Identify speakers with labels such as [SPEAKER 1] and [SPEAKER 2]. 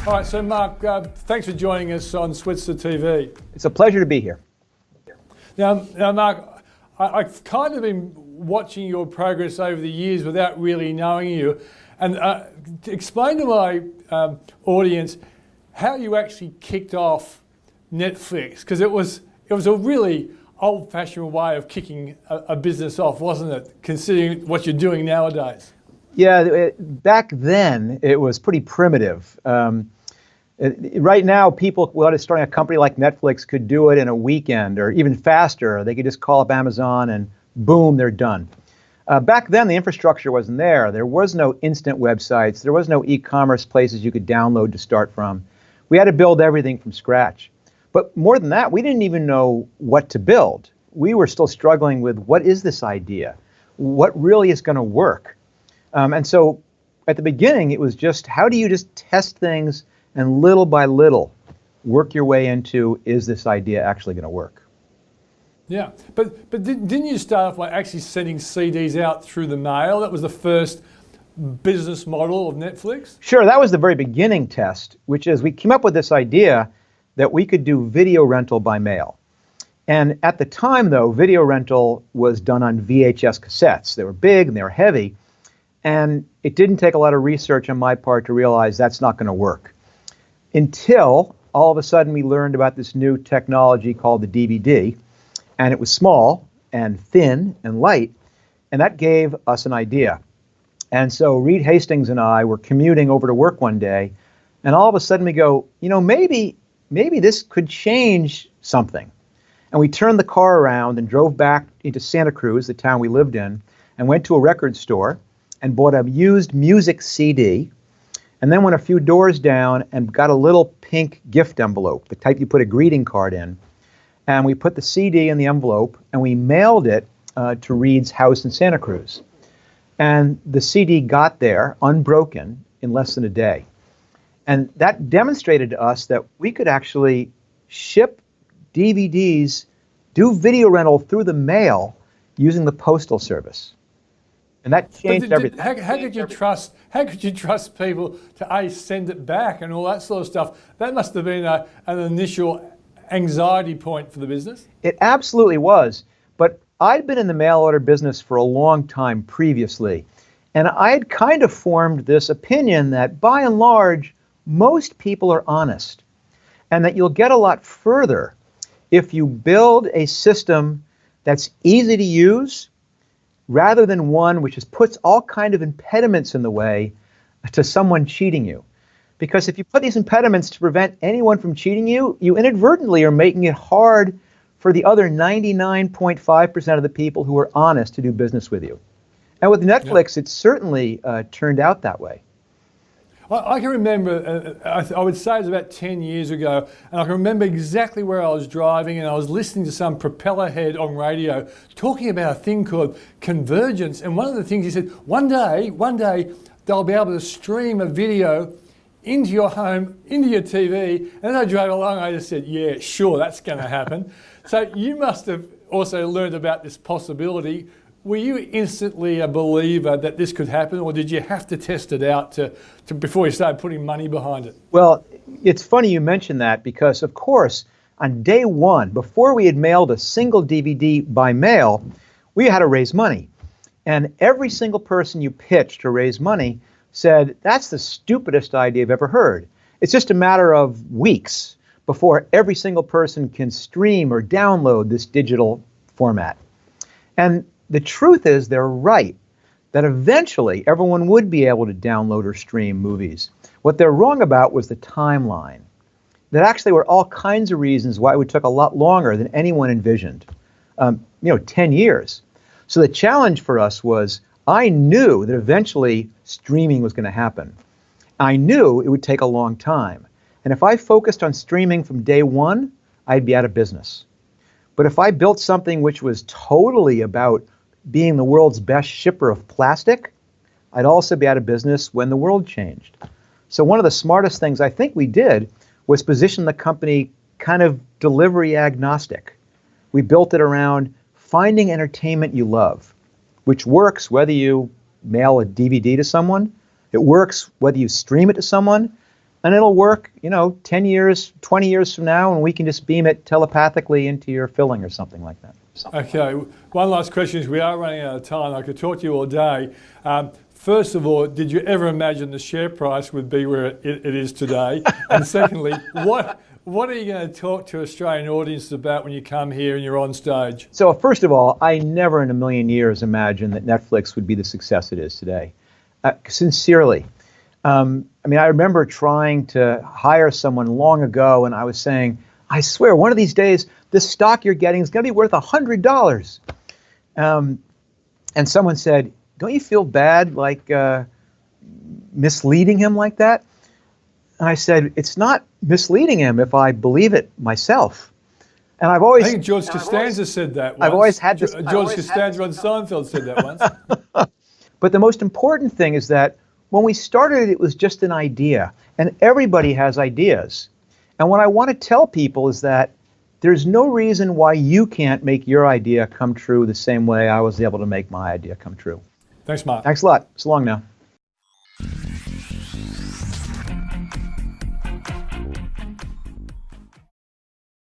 [SPEAKER 1] All right, so Marc, thanks for joining us on Switzer TV.
[SPEAKER 2] It's a pleasure to be here.
[SPEAKER 1] Now Marc, I've kind of been watching your progress over the years without really knowing you. And to explain to my audience how you actually kicked off Netflix, because it was a really old-fashioned way of kicking a business off, wasn't it, considering what you're doing nowadays?
[SPEAKER 2] Yeah, back then it was pretty primitive. Right now, people who are starting a company like Netflix could do it in a weekend or even faster. They could just call up Amazon and boom, they're done. Back then, the infrastructure wasn't there. There was no instant websites. There was no e-commerce places you could download to start from. We had to build everything from scratch. But more than that, we didn't even know what to build. We were still struggling with what is this idea? What really is going to work? And so at the beginning, it was just how do you just test things and little by little work your way into, is this idea actually going to work?
[SPEAKER 1] Yeah, but didn't you start off by actually sending CDs out through the mail? That was the first business model of Netflix?
[SPEAKER 2] Sure, that was the very beginning test, which is we came up with this idea that we could do video rental by mail. And at the time, though, video rental was done on VHS cassettes. They were big and they were heavy. And it didn't take a lot of research on my part to realize that's not going to work. Until all of a sudden we learned about this new technology called the DVD. And it was small and thin and light. And that gave us an idea. And so Reed Hastings and I were commuting over to work one day. And all of a sudden we go, you know, maybe this could change something. And we turned the car around and drove back into Santa Cruz, the town we lived in, and went to a record store and bought a used music CD, and then went a few doors down and got a little pink gift envelope, the type you put a greeting card in. And we put the CD in the envelope, and we mailed it to Reed's house in Santa Cruz. And the CD got there unbroken in less than a day. And that demonstrated to us that we could actually ship DVDs, do video rental through the mail using the postal service. And that changed everything.
[SPEAKER 1] How could you trust people to send it back and all that sort of stuff? That must have been an initial anxiety point for the business.
[SPEAKER 2] It absolutely was. But I'd been in the mail order business for a long time previously. And I had kind of formed this opinion that by and large, most people are honest. And that you'll get a lot further if you build a system that's easy to use rather than one which just puts all kind of impediments in the way to someone cheating you. Because if you put these impediments to prevent anyone from cheating you, you inadvertently are making it hard for the other 99.5% of the people who are honest to do business with you. And with Netflix, it certainly turned out that way.
[SPEAKER 1] I can remember, I would say it was about 10 years ago, and I can remember exactly where I was driving and I was listening to some propeller head on radio talking about a thing called convergence. And one of the things he said, one day they'll be able to stream a video into your home, into your TV. And as I drove along, I just said, yeah, sure, that's going to happen. So you must have also learned about this possibility. Were you instantly a believer that this could happen, or did you have to test it out before you started putting money behind it?
[SPEAKER 2] Well, it's funny you mention that because, of course, on day one, before we had mailed a single DVD by mail, we had to raise money. And every single person you pitched to raise money said, that's the stupidest idea I've ever heard. It's just a matter of weeks before every single person can stream or download this digital format. And the truth is they're right, that eventually everyone would be able to download or stream movies. What they're wrong about was the timeline. There actually were all kinds of reasons why it would take a lot longer than anyone envisioned. 10 years. So the challenge for us was, I knew that eventually streaming was going to happen. I knew it would take a long time. And if I focused on streaming from day one, I'd be out of business. But if I built something which was totally about being the world's best shipper of plastic, I'd also be out of business when the world changed. So one of the smartest things I think we did was position the company kind of delivery agnostic. We built it around finding entertainment you love, which works whether you mail a DVD to someone, it works whether you stream it to someone, and it'll work, 10 years, 20 years from now, and we can just beam it telepathically into your filling or something like that.
[SPEAKER 1] Okay, one last question, is we are running out of time. I could talk to you all day. First of all, did you ever imagine the share price would be where it is today? And secondly, what are you going to talk to Australian audiences about when you come here and you're on stage?
[SPEAKER 2] So first of all, I never in a million years imagined that Netflix would be the success it is today. Sincerely. I remember trying to hire someone long ago, and I was saying, I swear, one of these days, this stock you're getting is going to be worth $100. And someone said, don't you feel bad, like misleading him like that? And I said, it's not misleading him if I believe it myself. And I think
[SPEAKER 1] George Costanza said that once.
[SPEAKER 2] I've always had this.
[SPEAKER 1] George Costanza on Seinfeld said that once.
[SPEAKER 2] But the most important thing is that when we started, it was just an idea, and everybody has ideas. And what I want to tell people is that there's no reason why you can't make your idea come true the same way I was able to make my idea come true.
[SPEAKER 1] Thanks, Mark.
[SPEAKER 2] Thanks a lot. So long now.